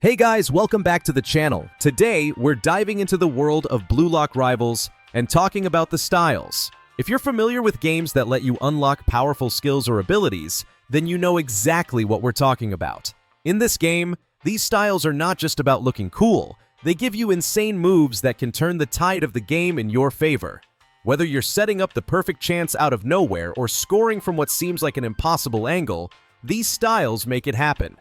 Hey guys, welcome back to the channel. Today, we're diving into the world of Blue Lock Rivals and talking about the styles. If you're familiar with games that let you unlock powerful skills or abilities, then you know exactly what we're talking about. In this game, these styles are not just about looking cool, they give you insane moves that can turn the tide of the game in your favor. Whether you're setting up the perfect chance out of nowhere or scoring from what seems like an impossible angle, these styles make it happen.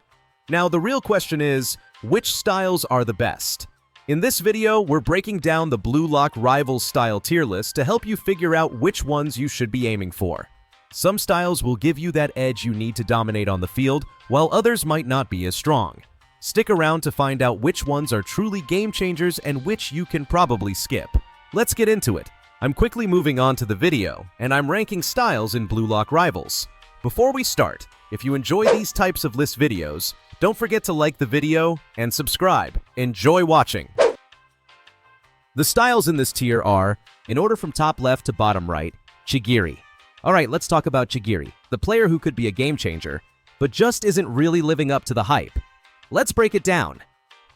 Now, the real question is, which styles are the best? In this video, we're breaking down the Blue Lock Rivals style tier list to help you figure out which ones you should be aiming for. Some styles will give you that edge you need to dominate on the field, while others might not be as strong. Stick around to find out which ones are truly game changers and which you can probably skip. Let's get into it. I'm quickly moving on to the video, and I'm ranking styles in Blue Lock Rivals. Before we start, if you enjoy these types of list videos, don't forget to like the video and subscribe. Enjoy watching! The styles in this tier are, in order from top left to bottom right, Chigiri. Alright, let's talk about Chigiri, the player who could be a game changer, but just isn't really living up to the hype. Let's break it down.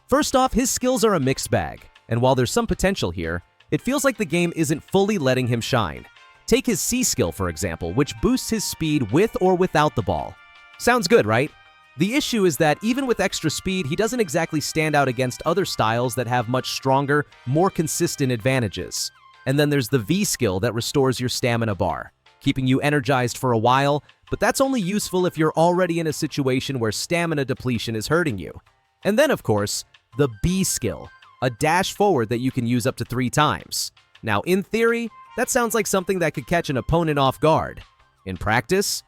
First off, his skills are a mixed bag, and while there's some potential here, it feels like the game isn't fully letting him shine. Take his C skill, for example, which boosts his speed with or without the ball. Sounds good, right? The issue is that even with extra speed, he doesn't exactly stand out against other styles that have much stronger, more consistent advantages. And then there's the V skill that restores your stamina bar, keeping you energized for a while, but that's only useful if you're already in a situation where stamina depletion is hurting you. And then, of course, the B skill, a dash forward that you can use up to 3 times. Now, in theory, that sounds like something that could catch an opponent off guard. In practice,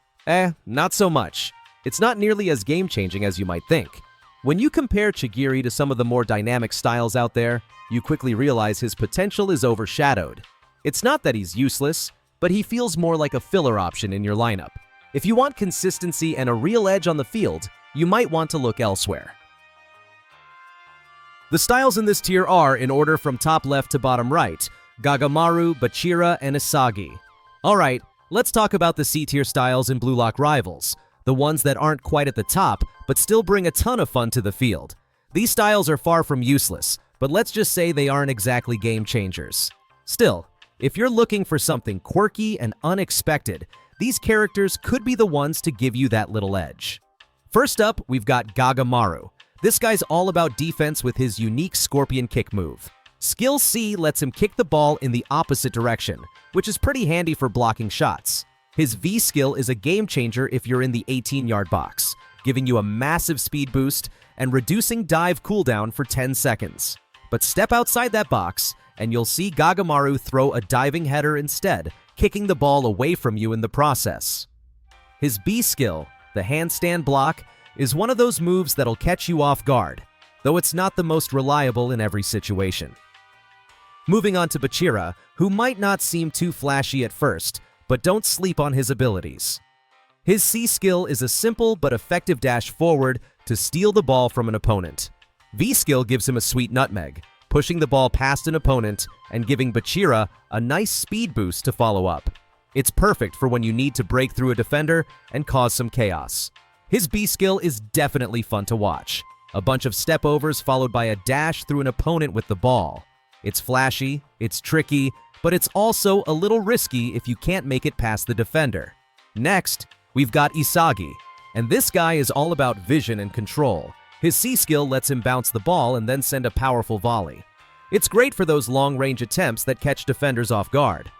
not so much. It's not nearly as game-changing as you might think. When you compare Chigiri to some of the more dynamic styles out there, you quickly realize his potential is overshadowed. It's not that he's useless, but he feels more like a filler option in your lineup. If you want consistency and a real edge on the field, you might want to look elsewhere. The styles in this tier are, in order from top left to bottom right, Gagamaru, Bachira, and Isagi. Alright, let's talk about the C-tier styles in Blue Lock Rivals. The ones that aren't quite at the top, but still bring a ton of fun to the field. These styles are far from useless, but let's just say they aren't exactly game changers. Still, if you're looking for something quirky and unexpected, these characters could be the ones to give you that little edge. First up, we've got Gagamaru. This guy's all about defense with his unique scorpion kick move. Skill C lets him kick the ball in the opposite direction, which is pretty handy for blocking shots. His V skill is a game changer if you're in the 18-yard box, giving you a massive speed boost and reducing dive cooldown for 10 seconds. But step outside that box, and you'll see Gagamaru throw a diving header instead, kicking the ball away from you in the process. His B skill, the handstand block, is one of those moves that'll catch you off guard, though it's not the most reliable in every situation. Moving on to Bachira, who might not seem too flashy at first, but don't sleep on his abilities. His C skill is a simple but effective dash forward to steal the ball from an opponent. V skill gives him a sweet nutmeg, pushing the ball past an opponent and giving Bachira a nice speed boost to follow up. It's perfect for when you need to break through a defender and cause some chaos. His B skill is definitely fun to watch. A bunch of step overs followed by a dash through an opponent with the ball. It's flashy, it's tricky, but it's also a little risky if you can't make it past the defender. Next, we've got Isagi, and this guy is all about vision and control. His C skill lets him bounce the ball and then send a powerful volley. It's great for those long-range attempts that catch defenders off guard.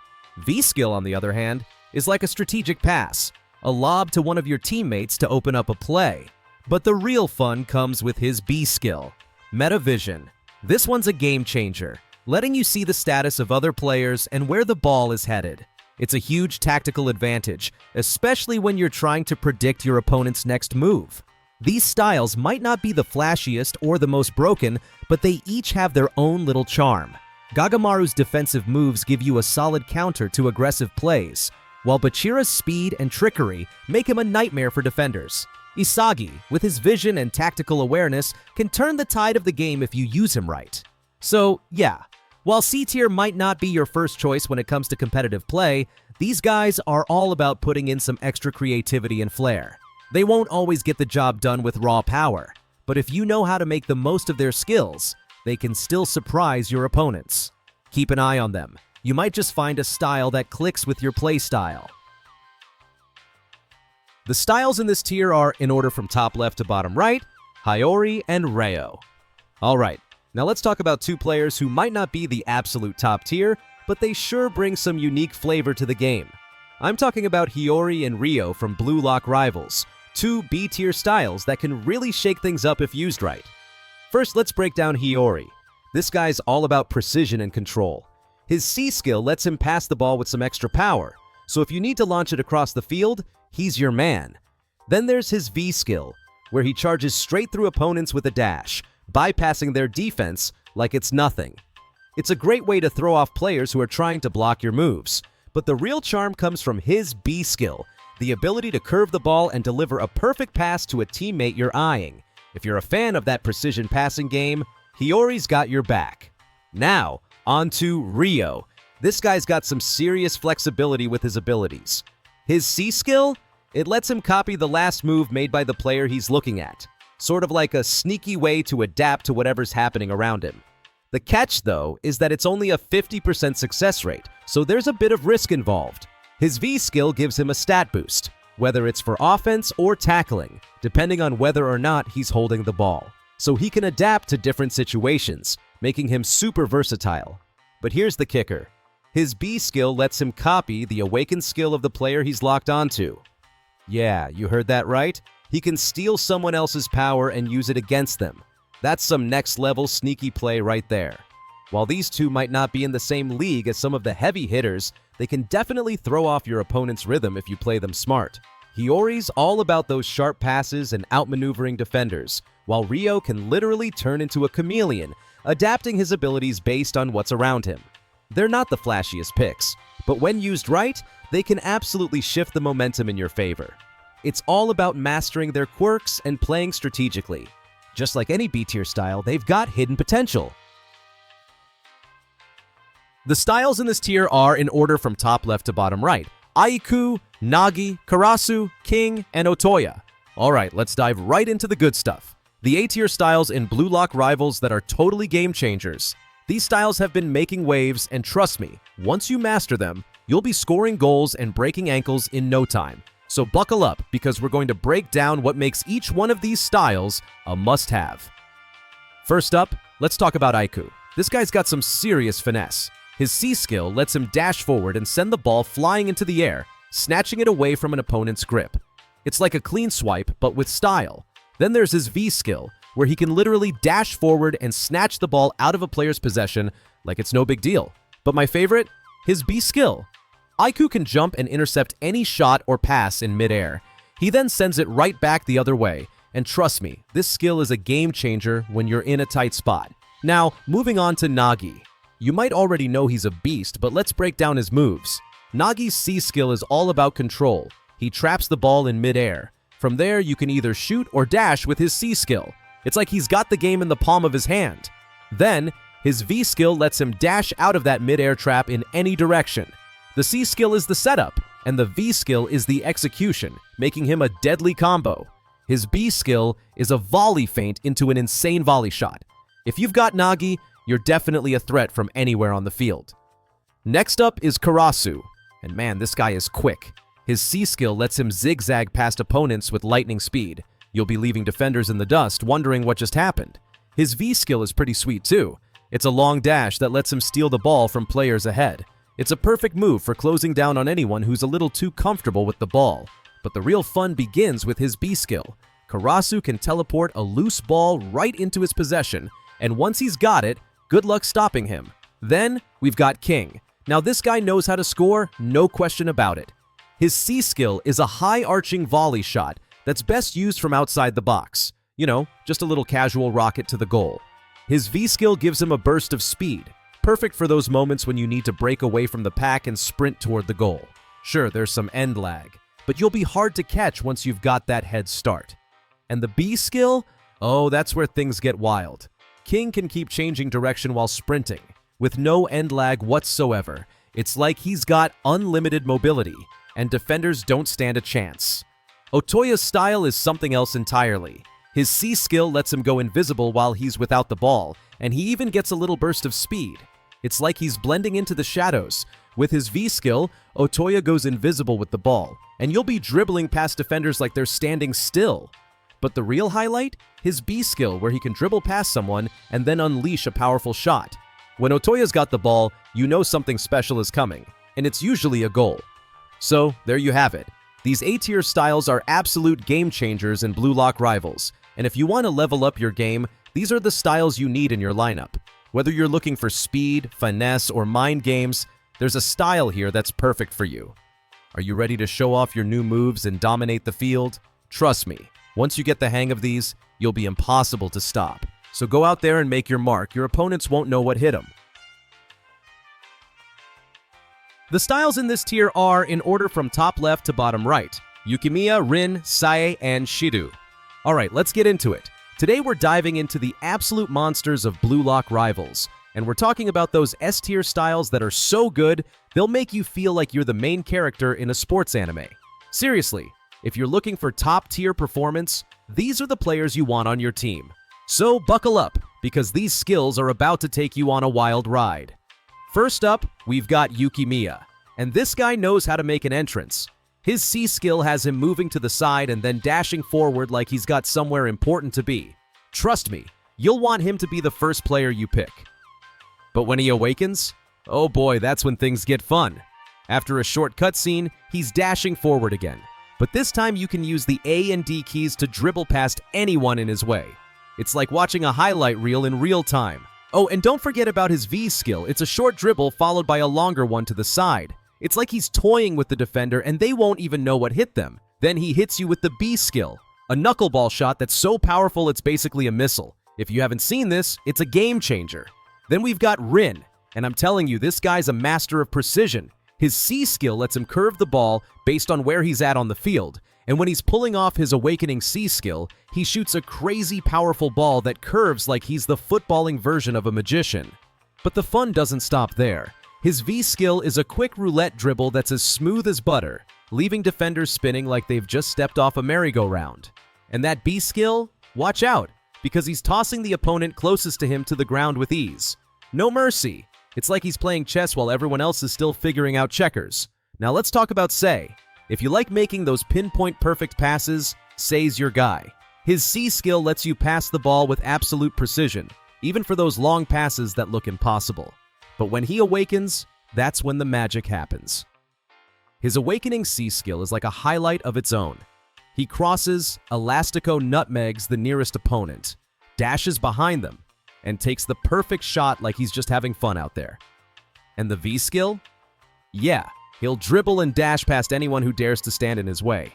V skill, on the other hand, is like a strategic pass, a lob to one of your teammates to open up a play. But the real fun comes with his B skill, Meta Vision. This one's a game changer, letting you see the status of other players and where the ball is headed. It's a huge tactical advantage, especially when you're trying to predict your opponent's next move. These styles might not be the flashiest or the most broken, but they each have their own little charm. Gagamaru's defensive moves give you a solid counter to aggressive plays, while Bachira's speed and trickery make him a nightmare for defenders. Isagi, with his vision and tactical awareness, can turn the tide of the game if you use him right. So, yeah, while C-tier might not be your first choice when it comes to competitive play, these guys are all about putting in some extra creativity and flair. They won't always get the job done with raw power, but if you know how to make the most of their skills, they can still surprise your opponents. Keep an eye on them. You might just find a style that clicks with your playstyle. The styles in this tier are, in order from top left to bottom right, Hiyori and Ryo. Alright, now let's talk about two players who might not be the absolute top tier, but they sure bring some unique flavor to the game. I'm talking about Hiyori and Ryo from Blue Lock Rivals, two B-tier styles that can really shake things up if used right. First, let's break down Hiyori. This guy's all about precision and control. His C skill lets him pass the ball with some extra power, so if you need to launch it across the field, he's your man. Then there's his V skill, where he charges straight through opponents with a dash, bypassing their defense like it's nothing. It's a great way to throw off players who are trying to block your moves, but the real charm comes from his B skill, the ability to curve the ball and deliver a perfect pass to a teammate you're eyeing. If you're a fan of that precision passing game, Hiyori's got your back. Now, on to Ryo. This guy's got some serious flexibility with his abilities. His C skill? It lets him copy the last move made by the player he's looking at, sort of like a sneaky way to adapt to whatever's happening around him. The catch, though, is that it's only a 50% success rate, so there's a bit of risk involved. His V skill gives him a stat boost, whether it's for offense or tackling, depending on whether or not he's holding the ball. So he can adapt to different situations, making him super versatile. But here's the kicker. His B skill lets him copy the awakened skill of the player he's locked onto. Yeah, you heard that right? He can steal someone else's power and use it against them. That's some next-level sneaky play right there. While these two might not be in the same league as some of the heavy hitters, they can definitely throw off your opponent's rhythm if you play them smart. Hiyori's all about those sharp passes and outmaneuvering defenders, while Ryo can literally turn into a chameleon, adapting his abilities based on what's around him. They're not the flashiest picks, but when used right, they can absolutely shift the momentum in your favor. It's all about mastering their quirks and playing strategically. Just like any B-tier style, they've got hidden potential. The styles in this tier are in order from top left to bottom right: Aiku, Nagi, Karasu, King, and Otoya. Alright, let's dive right into the good stuff. The A-tier styles in Blue Lock Rivals that are totally game changers. These styles have been making waves, and trust me, once you master them, you'll be scoring goals and breaking ankles in no time. So buckle up, because we're going to break down what makes each one of these styles a must-have. First up, let's talk about Aiku. This guy's got some serious finesse. His C skill lets him dash forward and send the ball flying into the air, snatching it away from an opponent's grip. It's like a clean swipe, but with style. Then there's his V skill, where he can literally dash forward and snatch the ball out of a player's possession like it's no big deal. But my favorite? His B skill. Aiku can jump and intercept any shot or pass in midair. He then sends it right back the other way, and trust me, this skill is a game changer when you're in a tight spot. Now, moving on to Nagi. You might already know he's a beast, but let's break down his moves. Nagi's C skill is all about control. He traps the ball in midair. From there, you can either shoot or dash with his C skill. It's like he's got the game in the palm of his hand. Then, his V skill lets him dash out of that midair trap in any direction. The C skill is the setup, and the V skill is the execution, making him a deadly combo. His B skill is a volley feint into an insane volley shot. If you've got Nagi, you're definitely a threat from anywhere on the field. Next up is Karasu, and man, this guy is quick. His C skill lets him zigzag past opponents with lightning speed. You'll be leaving defenders in the dust wondering what just happened. His V skill is pretty sweet too. It's a long dash that lets him steal the ball from players ahead. It's a perfect move for closing down on anyone who's a little too comfortable with the ball. But the real fun begins with his B skill. Karasu can teleport a loose ball right into his possession, and once he's got it, good luck stopping him. Then, we've got King. Now this guy knows how to score, no question about it. His C skill is a high-arching volley shot that's best used from outside the box. You know, just a little casual rocket to the goal. His V skill gives him a burst of speed, perfect for those moments when you need to break away from the pack and sprint toward the goal. Sure, there's some end lag, but you'll be hard to catch once you've got that head start. And the B skill? Oh, that's where things get wild. King can keep changing direction while sprinting, with no end lag whatsoever. It's like he's got unlimited mobility, and defenders don't stand a chance. Otoya's style is something else entirely. His C skill lets him go invisible while he's without the ball, and he even gets a little burst of speed. It's like he's blending into the shadows. With his V skill, Otoya goes invisible with the ball, and you'll be dribbling past defenders like they're standing still. But the real highlight? His B skill, where he can dribble past someone and then unleash a powerful shot. When Otoya's got the ball, you know something special is coming, and it's usually a goal. So, there you have it. These A-tier styles are absolute game changers in Blue Lock Rivals, and if you want to level up your game, these are the styles you need in your lineup. Whether you're looking for speed, finesse, or mind games, there's a style here that's perfect for you. Are you ready to show off your new moves and dominate the field? Trust me, once you get the hang of these, you'll be impossible to stop. So go out there and make your mark. Your opponents won't know what hit them. The styles in this tier are in order from top left to bottom right: Yukimiya, Rin, Sae, and Shidu. Alright, let's get into it. Today we're diving into the absolute monsters of Blue Lock Rivals, and we're talking about those S-tier styles that are so good, they'll make you feel like you're the main character in a sports anime. Seriously, if you're looking for top-tier performance, these are the players you want on your team. So buckle up, because these skills are about to take you on a wild ride. First up, we've got Yukimiya, and this guy knows how to make an entrance. His C skill has him moving to the side and then dashing forward like he's got somewhere important to be. Trust me, you'll want him to be the first player you pick. But when he awakens, oh boy, that's when things get fun. After a short cutscene, he's dashing forward again. But this time you can use the A and D keys to dribble past anyone in his way. It's like watching a highlight reel in real time. Oh, and don't forget about his V skill. It's a short dribble followed by a longer one to the side. It's like he's toying with the defender and they won't even know what hit them. Then he hits you with the B skill, a knuckleball shot that's so powerful it's basically a missile. If you haven't seen this, it's a game changer. Then we've got Rin, and I'm telling you, this guy's a master of precision. His C skill lets him curve the ball based on where he's at on the field, and when he's pulling off his awakening C skill, he shoots a crazy powerful ball that curves like he's the footballing version of a magician. But the fun doesn't stop there. His V skill is a quick roulette dribble that's as smooth as butter, leaving defenders spinning like they've just stepped off a merry-go-round. And that B skill? Watch out, because he's tossing the opponent closest to him to the ground with ease. No mercy. It's like he's playing chess while everyone else is still figuring out checkers. Now let's talk about Sae. If you like making those pinpoint perfect passes, Sae's your guy. His C skill lets you pass the ball with absolute precision, even for those long passes that look impossible. But when he awakens, that's when the magic happens. His awakening C skill is like a highlight of its own. He crosses, elastico nutmegs the nearest opponent, dashes behind them, and takes the perfect shot like he's just having fun out there. And the V skill? Yeah, he'll dribble and dash past anyone who dares to stand in his way.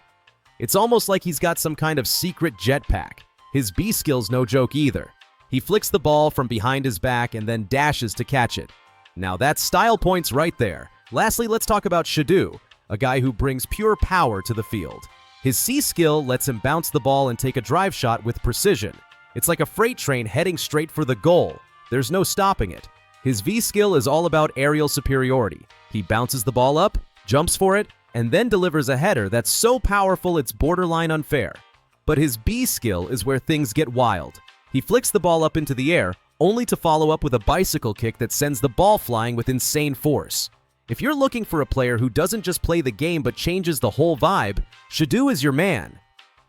It's almost like he's got some kind of secret jetpack. His B skill's no joke either. He flicks the ball from behind his back and then dashes to catch it. Now that's style points right there. Lastly, let's talk about Shidu, a guy who brings pure power to the field. His C skill lets him bounce the ball and take a drive shot with precision. It's like a freight train heading straight for the goal. There's no stopping it. His V skill is all about aerial superiority. He bounces the ball up, jumps for it, and then delivers a header that's so powerful it's borderline unfair. But his B skill is where things get wild. He flicks the ball up into the air, only to follow up with a bicycle kick that sends the ball flying with insane force. If you're looking for a player who doesn't just play the game but changes the whole vibe, Shidu is your man.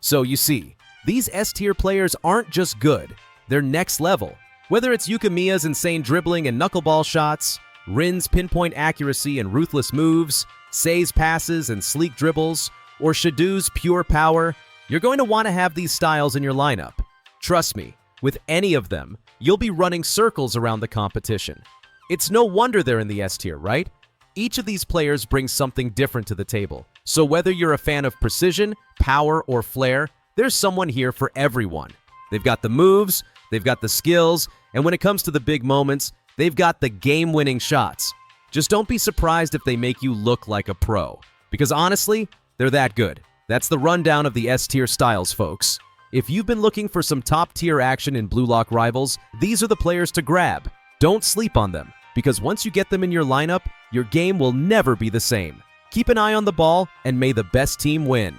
So you see, these S-tier players aren't just good, they're next level. Whether it's Yukimiya's insane dribbling and knuckleball shots, Rin's pinpoint accuracy and ruthless moves, Sae's passes and sleek dribbles, or Shidu's pure power, you're going to want to have these styles in your lineup. Trust me, with any of them, you'll be running circles around the competition. It's no wonder they're in the S-tier, right? Each of these players brings something different to the table. So whether you're a fan of precision, power, or flair, there's someone here for everyone. They've got the moves, they've got the skills, and when it comes to the big moments, they've got the game-winning shots. Just don't be surprised if they make you look like a pro, because honestly, they're that good. That's the rundown of the S-tier styles, folks. If you've been looking for some top-tier action in Blue Lock Rivals, these are the players to grab. Don't sleep on them, because once you get them in your lineup, your game will never be the same. Keep an eye on the ball, and may the best team win.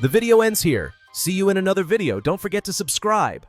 The video ends here. See you in another video. Don't forget to subscribe.